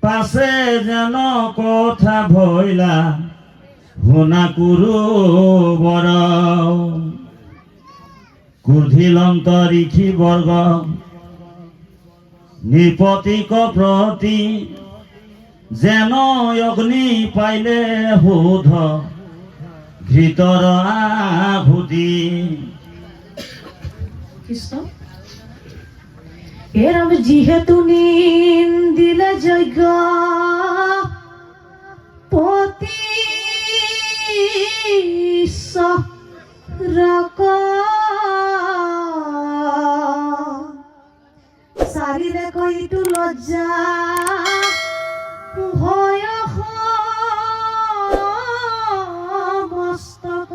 পাছে যেন কথা ভইলা শুনা কুৰু বৰ কুৰ্ধিলন্ত ঋষি বৰ্গ নিপতিক প্ৰতি যেন অগ্নি পাইলে শোধ ঘৃতৰ আহুতি। কৃষ্ণ এরম যেহেতু নিন্দিলে যজ্ঞ পতি রক সারিলে কইটু লজ্জা ভয় মস্তক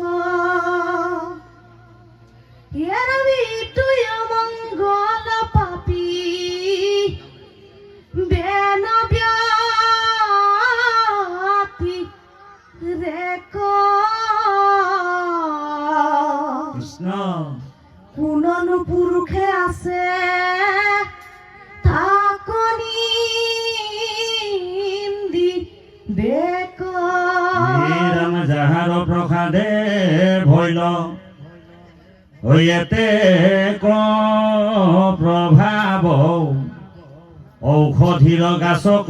এরমি তুই অমঙ্গল পাপি বেন ব্যাপি রেক কৃষ্ণ কোননো পুরুষে আছে থাকনি বেক ৰাম যাহাৰ প্ৰসাদে ভৈল হৈতে ক প্ৰভাৱ ঔষধিৰ গাছক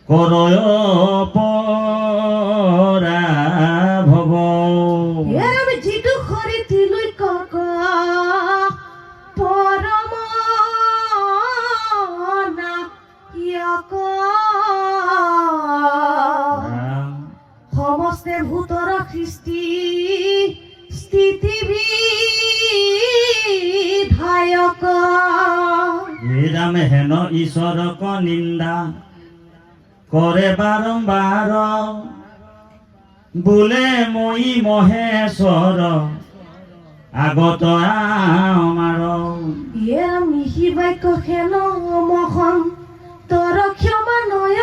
কৰয় পৰাভৱ। এৰম জিতু খৰি তিলুই কক পৰম না ইয়ক সমস্তে ভূতৰ খ্ৰিস্তি স্থিতি বিধায়ক ৰাম হেন ঈশ্বৰক নিন্দা কৰে বাৰম্বাৰ বোলে মই মহেশ্বৰ আগত আমাৰ। এৰম মিহি বাক্য খেল মহন তোৰ ক্ষমা নয়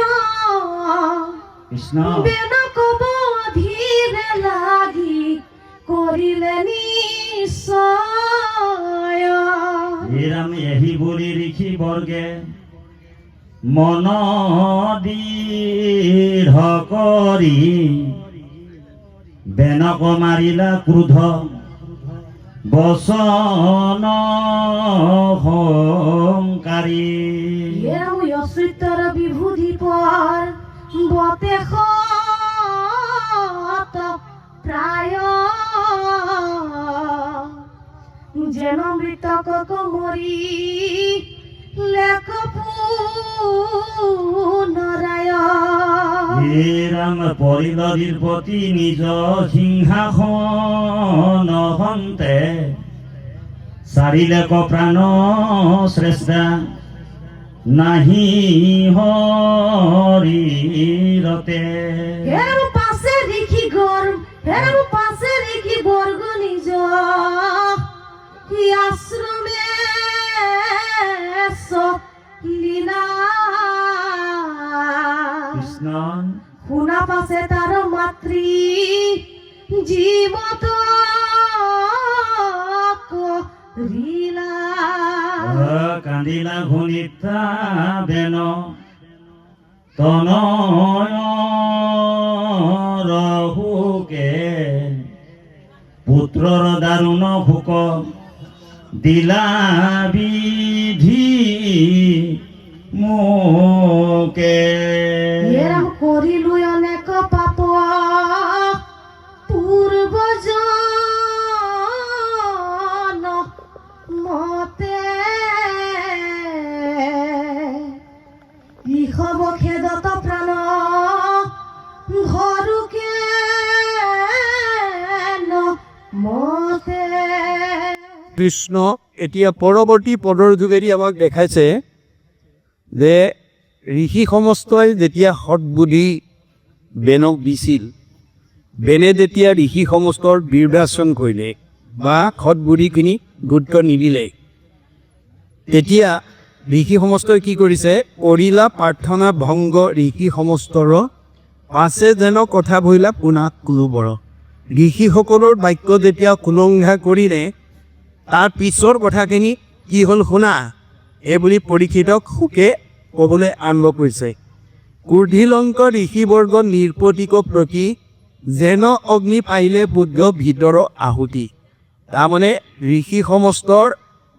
কৃষ্ণ বেন কব ধীৰে লাগি কৰিলে নিশ্চয়। ৰাম এহি বুলি ঋষি বৰ্গে মন দৃঢ় কৰি বেনক মাৰিলা ক্ৰোধ বচন সংকাৰী। এৰম অসৃতৰ বিভূতি পৰ বতে প্ৰায় যেন মৃতক মৰি লেখ পুনৰায়। ৰাম পৰিল দীৰ্পতি নিজ সিংহাসন হন্তে চাৰিলে ক প্ৰাণ শ্ৰেষ্ঠা নাহি হৰিৰতে। এৰম পাশে ৰেখি গৰ্ব এৰম পাশে ৰেখি বৰ্গ নিজ আশ্ৰমে লীলা কৃষ্ণ শুনা পাশে তাৰ মাতৃ জীবত লীলা কান্দিলা ঘূৰ্ণিতা বেন তনয় ৰহুকে পুত্ৰৰ দাৰুণ শোক দিলা বিধি মোকে। এৰম কৰিলু অনেক পাপ পূৰ্ব মতে ইহব খেদত প্ৰাণ ঘৰুকে মতে। কৃষ্ণ এতিয়া পৰৱৰ্তী পদৰ যোগেদি আমাক দেখাইছে যে ঋষি সমস্তই যেতিয়া সৎবুদ্ধি বেনক দিছিল, বেনে যেতিয়া ঋষি সমস্তৰ বিৰদাচন কৰিলে বা সৎবুদ্ধিখিনি গুৰুত্ব নিদিলে, তেতিয়া ঋষি সমস্তই কি কৰিছে, কৰিলা প্ৰাৰ্থনা ভংগ ঋষি সমস্তৰ পাছে যেন কথা ভৈলা পুনাত কুলুবৰ। ঋষিসকলৰ বাক্য যেতিয়া কুলংঘা কৰিলে, তাৰ পিছৰ কথাখিনি কি হ'ল শুনা, এই বুলি পৰীক্ষিতক সুকে ক'বলৈ আৰম্ভ কৰিছে। কুৰ্ধিলংক ঋষিবৰ্গ নিৰ্পতিক প্ৰতি যেন অগ্নি পাইলে বুদ্ধ ভিতৰ আহুতি। তাৰমানে ঋষি সমস্তৰ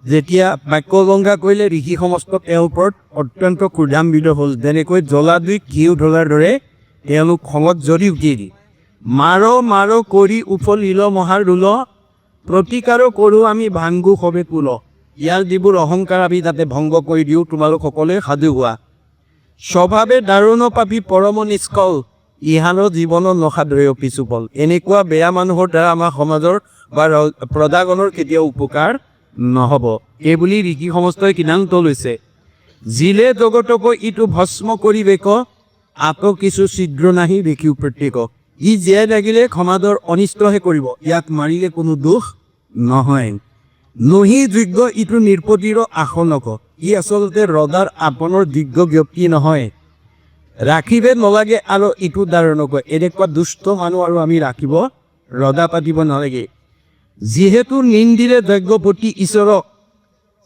যেতিয়া বাক্যগংগা কৰিলে ঋষি সমস্ত তেওঁৰ ওপৰত অত্যন্ত ক্ৰোধান্বিত হ'ল। যেনেকৈ জ্বলাদুইত ঘিউ ঢলাৰ দৰে তেওঁলোক খঙত জ্বলি উঠিল। মাৰ কৰি উফলিল মহাৰুল, প্ৰতিকাৰো কৰোঁ আমি ভাংগু সবে কুল। ইয়াৰ যিবোৰ অহংকাৰ আমি তাতে ভংগ কৰি দিওঁ, তোমালোক সকলোৱে সাজু হোৱা। স্বভাৱে দাৰুণ পাপী পৰম নিষ্কল, ইহানৰ জীৱনৰ নসাদৰে পিছুফল। এনেকুৱা বেয়া মানুহৰ দ্বাৰা আমাৰ সমাজৰ বা প্ৰজাগণৰ কেতিয়াও উপকাৰ নহ'ব। এইবুলি ঋষি সমস্তই সিদ্ধান্ত লৈছে। জিলে জগতক ইটো ভস্ম কৰিবেক, আত কিছু ছিদ্ৰ নাহি দেখিও প্ৰত্যেক। ই জীয়াই লাগিলে সমাজৰ অনিষ্টহে কৰিব, ইয়াক মাৰিলে কোনো দোষ নহয়। নহি যোগ্য ইটো নিৰ্পতিৰ আসনক, ই আচলতে ৰজাৰ আপনৰ যোগ্য ব্যক্তি নহয়। ৰাখিবে নালাগে আৰু ইটো দাৰুণক, এনেকুৱা দুষ্ট মানুহ আৰু আমি ৰাখিব ৰজা পাতিব নালাগে। যিহেতু নিন্দিৰে যজ্ঞপতি ঈশ্বৰক,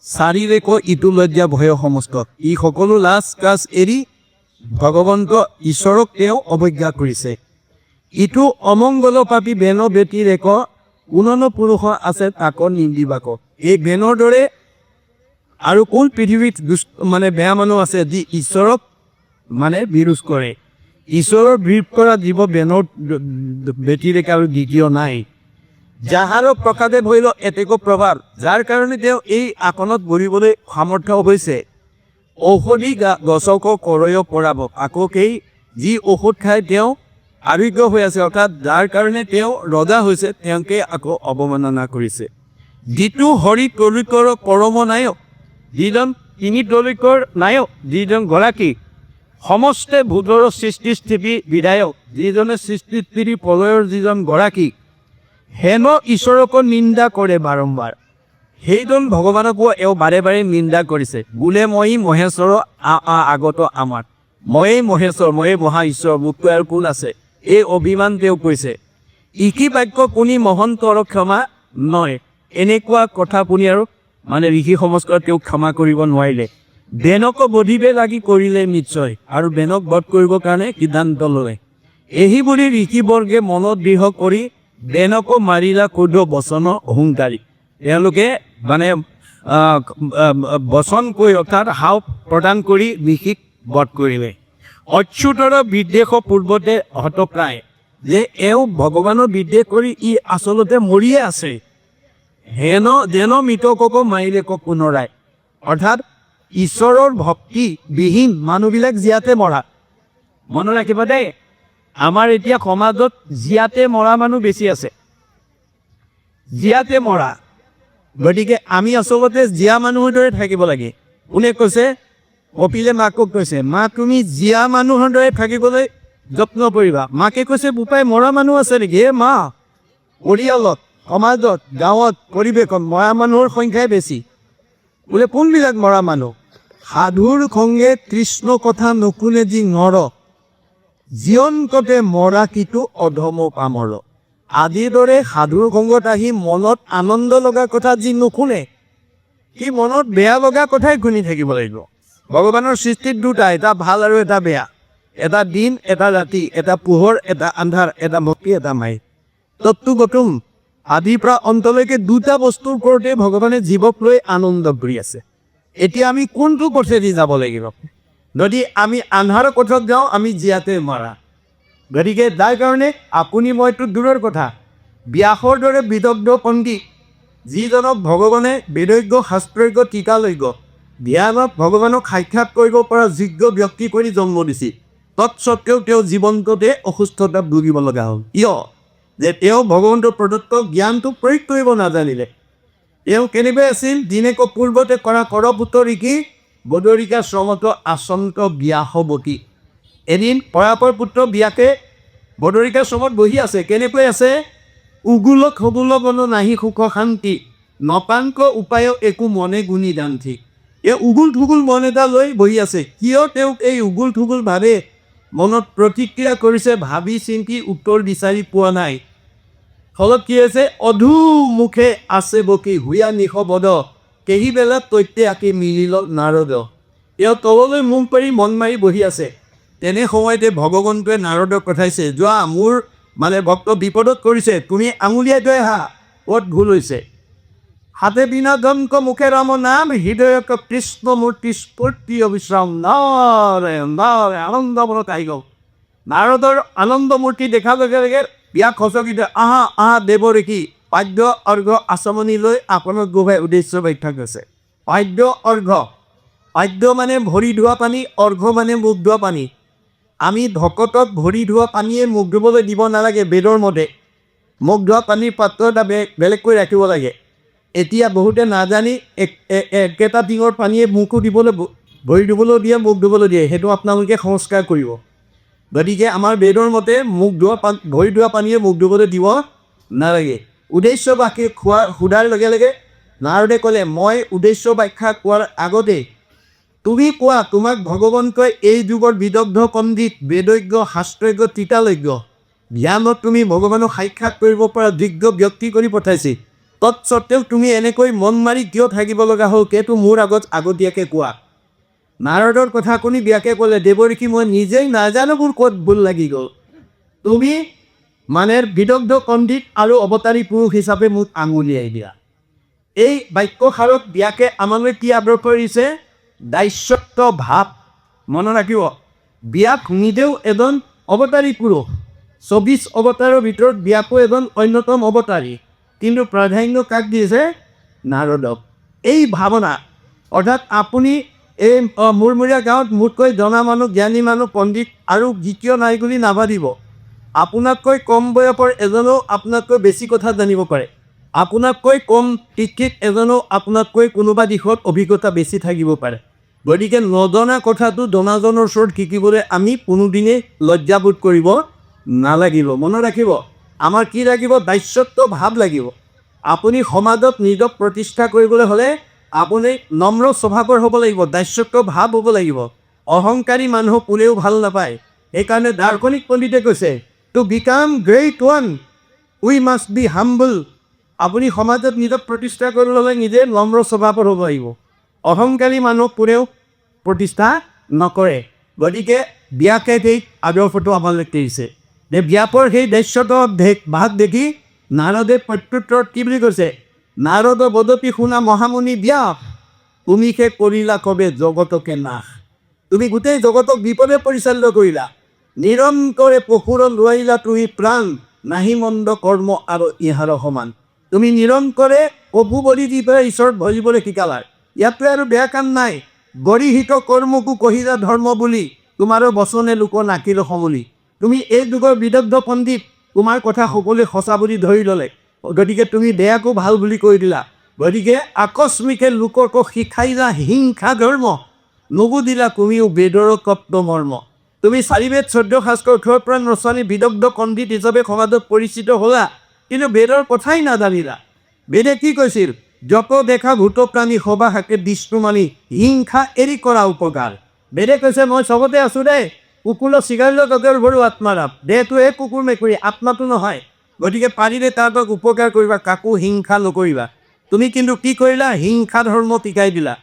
চাৰিৰেক ইটো লজ্জা ভয় সমস্ত। ই সকলো লাজ কাজ এৰি ভগৱন্ত ঈশ্বৰক তেওঁ অৱজ্ঞা কৰিছে। ইটো অমংগল পাপী বেন বেটিৰেক, কোনন পুৰুষ আছে তাক নিন্দিবাক। এই বেনৰ দৰে আৰু কোন পৃথিৱীত বেয়া মানুহ আছে যি ঈশ্বৰক বিৰোধ কৰে। ঈশ্বৰৰ বিৰোধ কৰা জীৱ বেনৰ বেটিৰেক আৰু দ্বিতীয় নাই। যাহাৰ প্ৰসাদে ভৈল এতেক প্ৰভাৱ, যাৰ কাৰণে তেওঁ এই আসনত বহিবলৈ সামৰ্থ্য হৈছে। ঔষধি গছক কৰয় পৰাব, আকৌ সেই যি ঔষধ খাই তেওঁ আৰোগ্য হৈ আছে, অৰ্থাৎ যাৰ কাৰণে তেওঁ ৰজা হৈছে, তেওঁকে আকৌ অৱমাননা কৰিছে। যিটো হৰি তলৈকৰ পৰম নায়ক, যিজন তিনি তলৈকৰ নায়ক, যিজন গৰাকী সমস্তে ভূতৰ সৃষ্টি স্থিতি বিধায়ক, যিজনে সৃষ্টি স্থিতি প্ৰলয়ৰ যিজন গৰাকী, হেন ঈশ্বৰক নিন্দা কৰে বাৰম্বাৰ। সেইজন ভগৱানকো এওঁ বাৰে বাৰে নিন্দা কৰিছে। বোলে মই মহেশ্বৰ আগত আমাৰ, ময়েই মহেশ্বৰ, ময়েই মহা ঈশ্বৰ, মোতকৈ আৰু কোন আছে, এই অভিমান তেওঁ কৰিছে। ইকি বাক্য শুনি মহন্তৰ ক্ষমা নয়, এনেকুৱা কথা শুনি আৰু ঋষি সমস্ত তেওঁক ক্ষমা কৰিব নোৱাৰিলে। বেনক বধিবে লাগি কৰিলে নিশ্চয়, আৰু বেনক বধ কৰিবৰ কাৰণে সিদ্ধান্ত ল'লে। এই বুলি ঋষিবৰ্গে মনত দৃঢ় কৰি বেনক মাৰিলা ক্ৰোধ বচন অহংকাৰী। তেওঁলোকে বচন কৈ অৰ্থাৎ হাও প্ৰদান কৰি ঋষিক বধ কৰিলে। অচ্যুতৰ বিদ্বেষ পূৰ্বতে হতপ্ৰায়, যে এওঁ ভগৱানৰ বিদ্বেষ কৰি ই আচলতে মৰিয়ে আছে। হেন যেন মৃতকক মাৰিলে পুনৰাই, অৰ্থাৎ ঈশ্বৰৰ ভক্তি বিহীন মানুহবিলাক জীয়াতে মৰা। মনত ৰাখিবা দেই, আমাৰ এতিয়া সমাজত জীয়াতে মৰা মানুহ বেছি আছে, জীয়াতে মৰা। গতিকে আমি আচলতে জীয়া মানুহৰ দৰে থাকিব লাগে। কোনে কৈছে? কপিলে মাকক কৈছে, মা তুমি জীয়া মানুহৰ দৰে থাকিবলৈ যত্ন কৰিবা। মাকে কৈছে, বোপাই মৰা মানুহ আছে নেকি? মা, পৰিয়ালত, সমাজত, গাঁৱত, পৰিৱেশত মৰা মানুহৰ সংখ্যাই বেছি। বোলে কোনবিলাক মৰা মানুহ? সাধুৰ খংগে কৃষ্ণ কথা নুশুনে যি নৰ, জীৱনকতে মৰা কিটো অধম পামৰ। আদিৰ দৰে সাধুৰ খংগত আহি মনত আনন্দ লগা কথা যি নুশুনে, সি মনত বেয়া লগা কথাই শুনি থাকিব লাগিব। ভগৱানৰ সৃষ্টিত দুটা, এটা ভাল আৰু এটা বেয়া, এটা দিন এটা ৰাতি, এটা পোহৰ এটা আন্ধাৰ, এটা ভক্তি এটা মাই। তত্ত্ব গতুম আদিৰ পৰা অন্তলৈকে দুটা বস্তুৰ ওপৰতে ভগৱানে জীৱক লৈ আনন্দ কৰি আছে। এতিয়া আমি কোনটো পথেদি যাব লাগিব? যদি আমি আন্ধাৰৰ পথত যাওঁ, আমি জীয়াতে মৰা। গতিকে তাৰ কাৰণে আপুনি মইতো দূৰৰ কথা, ব্যাসৰ দৰে বিদগ্ধ পণ্ডিত, যিজনক ভগৱানে বেদজ্ঞ শাস্ত্ৰজ্ঞ টিকালৈজ্ঞ ধ্যানত ভগৱানক সাক্ষাৎ কৰিব পৰা যোগ্য ব্যক্তি কৰি জন্ম দিছিল, তৎসত্বেও তেওঁ জীৱন্ততে অসুস্থতাত ভুগিব লগা হ'ল। কিয়? যে তেওঁ ভগৱন্তৰ প্ৰদত্ত জ্ঞানটো প্ৰয়োগ কৰিব নাজানিলে। তেওঁ কেনেকৈ আছিল? দিনেক পূৰ্বতে কৰা কৰপুত্ৰ ঋষি বদৰিকা শ্ৰমত আচন্ত ব্যাসৱতী। এদিন পৰাপৰ পুত্ৰ ব্যাসে বদৰিকা শ্ৰমত বহি আছে। কেনেকৈ আছে? উগুলক সগুল বন নাহি সুখ শান্তি, নপাংক উপায় একো মনে গুণী দান্তি। এই উগুল থুগুল মন এটা লৈ বহি আছে। কিয় তেওঁক এই উগুল থুগুল ভাৱে মনত প্ৰতিক্ৰিয়া কৰিছে, ভাবি চিন্তি উত্তৰ বিচাৰি পোৱা নাই। ফলত কি হৈছে? অধু মুখে আছে বকি হুয়া নিশ বদ, কেহি বেলা তৈত্যে আঁকি মিলিল নাৰদ। তেওঁ তললৈ মুখ পাৰি মন মাৰি বহি আছে। তেনে সময়তে ভগৱন্তই নাৰদক পঠাইছে, যোৱা মোৰ ভক্ত বিপদত কৰিছে, তুমি আঙুলিয়াই থৈ আহা, ক'ত ভুল হৈছে। হাতে বিনোদনক মুখে ৰাম নাম, হৃদয়ক কৃষ্ণ মূৰ্তি স্ফূৰ্তি অবিশ্ৰাম, নাৰায়ণ নাৰায়ণ, আনন্দ মনত আহি গ'ল। নাৰদৰ আনন্দ মূৰ্তি দেখাৰ লগে লগে ব্যাস সচকিত, আহা আহা দেৱঋষি, পাদ্য অৰ্ঘ আচমনি লৈ আপোনাক গোভাই উদ্দেশ্য ব্যাখ্যা কৰিছে। পাদ্য অৰ্ঘ, পাদ্য মানে ভৰি ধোৱা পানী, অৰ্ঘ মানে মুখ ধোৱা পানী। আমি ভকতক ভৰি ধোৱা পানীয়ে মুখ ধুবলৈ দিব নালাগে। বেদৰ মতে মুখ ধোৱা পানীৰ পাত্ৰ এটা বেলেগকৈ ৰাখিব লাগে। এতিয়া বহুতে নাজানি একেটা টিঙৰ পানীয়ে মুখো দিবলৈ, ভৰি ধুবলৈও দিয়ে, মুখ ধুবলৈ দিয়ে। সেইটো আপোনালোকে সংস্কাৰ কৰিব। গতিকে আমাৰ বেদৰ মতে ভৰি ধোৱা পানীয়ে মুখ ধুবলৈ দিব নালাগে। উদ্দেশ্য বাক্য সোধাৰ লগে লগে নাৰদে ক'লে, মই উদ্দেশ্য ব্যাখ্যা কোৱাৰ আগতে তুমি কোৱা, তোমাক ভগৱন্তই এই যুগৰ বিদগ্ধ পণ্ডিত, বেদজ্ঞ, শাস্ত্ৰজ্ঞ, তীতালজ্ঞ, জ্ঞানত তুমি ভগৱানক সাক্ষাৎ কৰিব পৰা যোগ্য ব্যক্তি কৰি পঠাইছে। তৎসত্বেও তুমি এনেকৈ মন মাৰি কিয় থাকিব লগা হ'ল, সেইটো মোৰ আগতীয়াকৈ কোৱা। নাৰদৰ কথা শুনি ব্যাসে ক'লে, দেৱঋষি, মই নিজেই নাজানো মোৰ ক'ত ভুল লাগি গ'ল। তুমি বিদগ্ধ পণ্ডিত আৰু অৱতাৰী পুৰুষ হিচাপে মোক আঙুলিয়াই দিয়া। এই বাক্যষাৰত ব্যাসে আমালৈ কি আদৰ্শ কৰিছে? দাস্যত্ব ভাৱ। মনত ৰাখিব, ব্যাস নিজেও এজন অৱতাৰী পুৰুষ। 24 অৱতাৰৰ ভিতৰত ব্যাসো এজন অন্যতম অৱতাৰী, কিন্তু প্ৰাধান্য কাক দিছে? নাৰদক। এই ভাৱনা, অৰ্থাৎ আপুনি এই মূৰমূৰীয়া গাঁৱত মোতকৈ জনা মানুহ, জ্ঞানী মানুহ, পণ্ডিত আৰু দ্বিতীয় নাই বুলি নাভাবিব। আপোনাতকৈ কম বয়সৰ এজনেও আপোনাতকৈ বেছি কথা জানিব পাৰে। আপোনাতকৈ কম শিক্ষিত এজনেও আপোনাতকৈ কোনোবা দিশত অভিজ্ঞতা বেছি থাকিব পাৰে। গতিকে নজনা কথাটো জনাজনৰ ওচৰত শিকিবলৈ আমি কোনোদিনেই লজ্জাবোধ কৰিব নালাগিব। মনত ৰাখিব, আমাৰ কি লাগিব? দাস্যত্ব ভাৱ লাগিব। আপুনি সমাজত নিজক প্ৰতিষ্ঠা কৰিবলৈ হ'লে আপুনি নম্ৰ স্বভাৱৰ হ'ব লাগিব, দাস্যত্ব ভাৱ হ'ব লাগিব। অহংকাৰী মানুহ কোনেও ভাল নাপায়। সেইকাৰণে দাৰ্শনিক পণ্ডিতে কৈছে, to become great one we must be humble. আপুনি সমাজত নিজক প্ৰতিষ্ঠা কৰিবলৈ হ'লে নিজে নম্ৰ স্বভাৱৰ হ'ব লাগিব। অহংকাৰী মানুহ কোনেও প্ৰতিষ্ঠা নকৰে। গতিকে ব্যাসে সেই আদৰ্শটো আমালৈ দিছে। ব্যাসৰ সেই দাস্যত্ব ভাৱ দেখি নাৰদে প্ৰত্যুত্তৰত কি বুলি কৈছে? নাৰদ বদতি শুনা মহামুনি ব্যাস, তুমি সে কৰিলা কবে জগতকে নাশ। তুমি গোটেই জগতক বিপদে পৰিচালিত কৰিলা। নিৰন্তৰে পশুৰ লোৱাইলা তুমি প্ৰাণ, নাহি মন্দ কৰ্ম আৰু ইহাৰ সমান। তুমি নিৰন্তৰে পশু বলি দি পেলাই ঈশ্বৰত ভজিবলৈ শিকালা। ইয়াতো আৰু বেয়া কাম নাই। গৰিহিত কৰ্মকো কহিলা ধৰ্ম বুলি, তোমাৰো বচনে লোক নাকিল সমলি। তুমি এই যুগৰ বিদগ্ধ পণ্ডিত, তোমাৰ কথা সকলোৱে সঁচা বুলি ধৰি ল'লে। গতিকে তুমি বেয়াকো ভাল বুলি কৈ দিলা। গতিকে আকস্মিকে লোককো শিকাইলা হিংসা ধৰ্ম, নুবুধিলা তুমিও বেদৰ কপ্ত মৰ্ম। তুমি 4 বেদ 14 শাস্ত্ৰ 18 পুৰাণ ৰচনী বিদগ্ধ পণ্ডিত হিচাপে সমাজত পৰিচিত হ'লা, কিন্তু বেদৰ কথাই নাজানিলা। বেদে কি কৈছিল? যত দেখা ভূত প্ৰাণী সবা শাকে বিষ্ণু মানি, হিংসা এৰি কৰা উপকাৰ। বেদে কৈছে, মই চবতে আছোঁ দেই, কুকুৰৰ চিগাৰিলে গগৰ ভৰো আত্মাৰাপ। দেহটো এই কুকুৰ মেকুৰী, আত্মাটো নহয়। গতিকে পাৰিলে তাহাঁতক উপকাৰ কৰিবা, কাকো হিংসা নকৰিবা। তুমি কিন্তু কি কৰিলা? হিংসা ধৰ্ম টিকাই দিলা।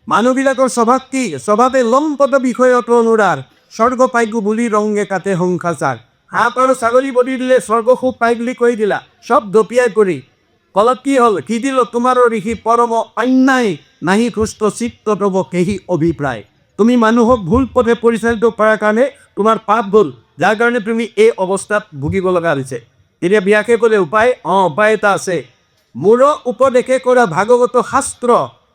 মানুহবিলাকৰ স্বভাৱ কি? স্বভাৱে লম্পট বিষয়ত অনুৰাগ, স্বৰ্গ পাইগো বুলি ৰংগে কাটে সংসাচাৰ। হাঁহ আৰু ছাগলী বলি দিলে স্বৰ্গ সুখ পাই বুলি কৈ দিলা, চব দপিয়াই কৰি। ফলত কি হ'ল? কি দিল? তোমাৰো ঋষি পৰম অন্যায়, নাহি সুস্থ চিত্ত তব কেহি অভিপ্ৰায়। তুমি মানুহক ভুল পথে পৰিচালিত কৰাৰ কাৰণে তোমাৰ পাপ হ'ল, যাৰ কাৰণে তুমি এই অৱস্থাত ভুগিব লগা হৈছে। এতিয়া ব্যাসে ক'লে উপায় এটা আছে। মোৰ উপদেশে কৰা ভাগৱত শাস্ত্ৰ,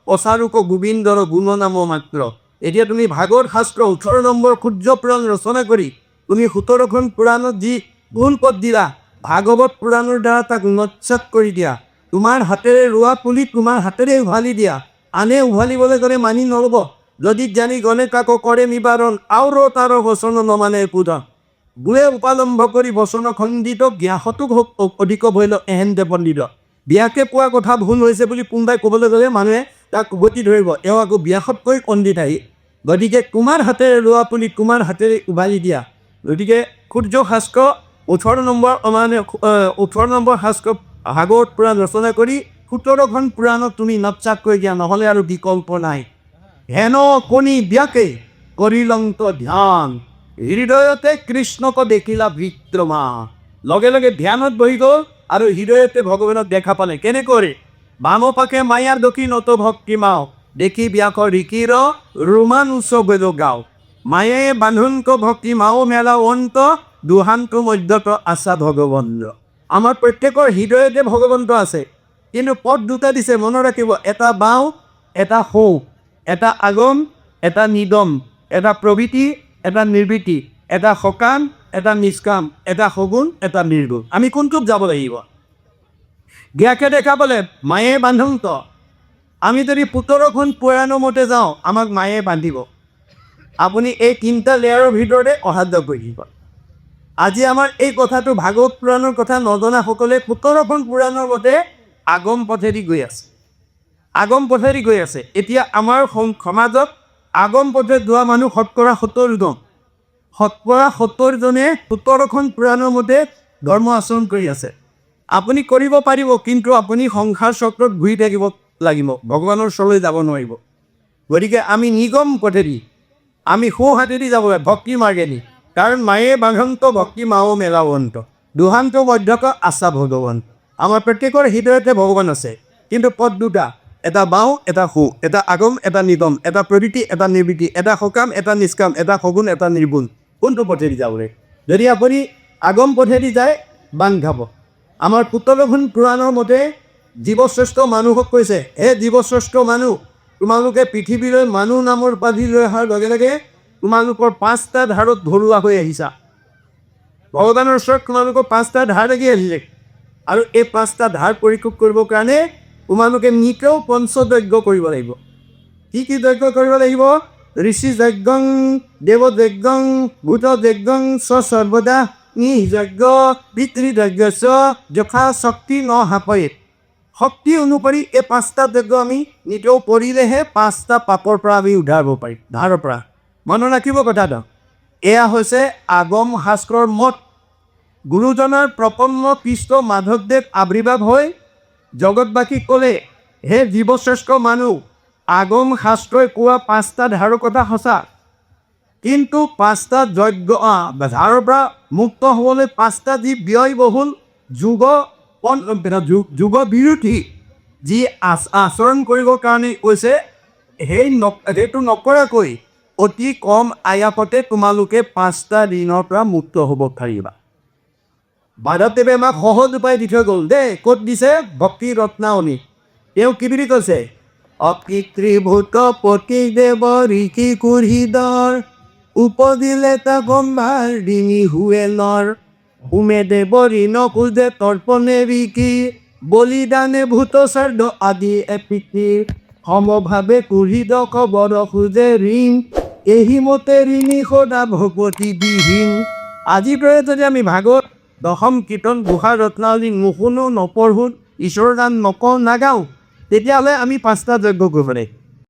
অচাৰুক গোবিন্দৰ গুণনাম মাত্ৰ। এতিয়া তুমি ভাগৱত শাস্ত্ৰ 18 নম্বৰ সূৰ্য পুৰাণ ৰচনা কৰি তুমি 17খন পুৰাণত যি ভুল পথ দিলা, ভাগৱত পুৰাণৰ দ্বাৰা তাক নচ্ছাত কৰি দিয়া। তোমাৰ হাতেৰে ৰোৱা পুলি তোমাৰ হাতেৰে উভালি দিয়া। আনে উভালিবলৈ গ'লে মানি নল'ব। যদি জানি গণে কাকো কৰে নিবাৰণ, আউৰ তাৰ বচন নমানে পূজন। বুঢ়ে উপালম্ভ কৰি বচন খণ্ডিত, জ্ঞাসতো অধিক ভৈল এহেন্তে পণ্ডিত। ব্যাসে কোৱা কথা ভুল হৈছে বুলি কোনোবাই ক'বলৈ গ'লে মানুহে তাক উভতি ধৰিব, এওঁ আকৌ ব্যাসতকৈ পণ্ডিত আহি। গতিকে তোমাৰ হাতেৰে ৰোৱা পুলি তোমাৰ হাতেৰে উভালি দিয়া। গতিকে সূৰ্য শাস্ত্ৰ 18 নম্বৰ শাস্ত্ৰ ভাগৱত পুৰাণ ৰচনা কৰি 17খন পুৰাণত তুমি নচ্ছাত কৰি দিয়া, নহ'লে আৰু বিকল্প নাই। হেন কণি ব্যাকে কৰিলন্ত ধ্যান হৃদয়তে কৃষ্ণক দেখিলা বিক্ৰমা লগে লগে ধ্যানত বহি গ'ল আৰু হৃদয়তে ভগৱানক দেখা পালে কেনেকৈ বামপাকে মায়াৰ দক্ষিণত ভক্তি মাও দেখি ব্যাকৰ ঋকিৰ ৰোমান উৎসৱ গাও মায়ে বান্ধুনক ভক্তি মাও মেলা অন্ত দুহান্ত মধ্যত আছা ভগৱন্ত আমাৰ প্ৰত্যেকৰ হৃদয়তে ভগৱন্ত আছে কিন্তু পদ দুটা দিছে মনত ৰাখিব এটা বাওঁ এটা সৌ এটা আগম এটা নিদম এটা প্ৰবৃত্তি এটা নিৰ্বৃত্তি এটা সকাম এটা নিষ্কাম এটা সগুণ এটা নিৰ্গুণ আমি কোনটোত যাব লাগিব জ্ঞাকে দেখাবলে মায়ে বান্ধন্ত আমি যদি ১৭খন পুৰাণৰ মতে যাওঁ আমাক মায়ে বান্ধিব আপুনি এই তিনিটা লেয়াৰৰ ভিতৰতে অহা যোৱা কৰি দিব আজি আমাৰ এই কথাটো ভাগৱত পুৰাণৰ কথা নজনাসকলে ১৭খন পুৰাণৰ মতে আগম পথেদি গৈ আছে এতিয়া আমাৰ সমাজত আগম পথে যোৱা মানুহ শতকৰা ৭০জনে ১৭খন পুৰাণৰ মতে ধৰ্ম আচৰণ কৰি আছে আপুনি কৰিব পাৰিব কিন্তু আপুনি সংসাৰ চক্ৰত ঘূৰি থাকিব লাগিব ভগৱানৰ ওচৰলৈ যাব নোৱাৰিব গতিকে আমি নিগম পথেদি আমি সোঁহাতেদি যাব লাগে ভক্তি মাৰ্গেদি কাৰণ মায়ে বান্ধন্ত ভক্তি মাও মেলাৱন্ত দুহান্ত মধ্যক আছা ভগৱন্ত আমাৰ প্ৰত্যেকৰ হৃদয়তে ভগৱান আছে কিন্তু পদ দুটা এটা বাওঁ এটা সু এটা আগম এটা নিগম এটা প্ৰবৃত্তি এটা নিৰ্বৃত্তি এটা সকাম এটা নিষ্কাম এটা সগুণ এটা নিৰ্গুণ কোনটো পথেদি যাবলৈ যদি আপুনি আগম পথেদি যায় বাং খাব আমাৰ ১৭খন পুৰাণৰ মতে জীৱশ্ৰেষ্ঠ মানুহক কৈছে হে জীৱশ্ৰেষ্ঠ মানুহ তোমালোকে পৃথিৱীলৈ মানুহ নামৰ উপাধি লৈ অহাৰ লগে লগে তোমালোকৰ ৫টা ধাৰত ধৰুৱা হৈ আহিছা ভগৱানৰ ওচৰত তোমালোকৰ 5টা ধাৰ লাগি আহিছে আৰু এই 5টা ধাৰ পৰিশোধ কৰিবৰ কাৰণে তোমালোকে নিতেও পঞ্চযজ্ঞ কৰিব লাগিব কি যজ্ঞ কৰিব লাগিব ঋষি যজ্ঞং দেৱ যজ্ঞং ভূত যজ্ঞং সৰ্বদা নিযজ্ঞ পিতৃযজ্ঞ যথা শক্তি ন হাপয়েত শক্তি অনুসৰি এই 5টা যজ্ঞ আমি নিতেও কৰিলেহে 5টা পাপৰ পৰা আমি উদ্ধাৰ হ'ব পাৰিম ধাৰৰ পৰা মনত ৰাখিব কথাটো এয়া হৈছে আগম শাস্ত্ৰৰ মত গুৰুজনাৰ প্ৰপন্ন কৃষ্ণ মাধৱদেৱ আৱিৰ্ভাৱ হৈ জগতবাসীক ক'লে হে জীৱশ্ৰেষ্ঠ মানুহ আগম শাস্ত্ৰই কোৱা 5টা ধাৰৰ কথা সঁচা কিন্তু 5টা যজ্ঞ ধাৰৰ পৰা মুক্ত হ'বলৈ 5টা যি ব্যয়বহুল যুগ বিৰোধী যি আচৰণ কৰিবৰ কাৰণে কৈছে সেইটো নকৰাকৈ অতি কম আয়াসতে তোমালোকে 5টা দিনৰ পৰা মুক্ত হ'ব পাৰিবা মাধৱদেৱে আমাক সহজ উপায় দি থৈ গ'ল দেই ক'ত দিছে ভক্তি ৰত্নাৱলী তেওঁ কি বুলি কৈছে অপিতৃভূত পতি দেৱ ঋষি কুৰ্হিদৰ উপদিলে তা গম্ভাৰ ডিঙি হুৱে নৰ উমে দেৱ ঋণ খোজে তৰ্পণে ঋষি বলিদানে ভূত শ্ৰাদ্ধ আদি এপিতৃ সমভাৱে কুৰ্হিদ খবৰ খোজে ঋণ এহি মতে ঋণী সদা ভগৱতী বিহীন আজিৰ দৰে যদি আমি ভাগৱত দশম কীৰ্তন ঘোষা ৰত্নাৱলী নুশুনো নপঢ়ো ঈশ্বৰৰ নাম নকওঁ নাগাওঁ তেতিয়াহ'লে আমি 5টা যজ্ঞ কৰিব লাগিব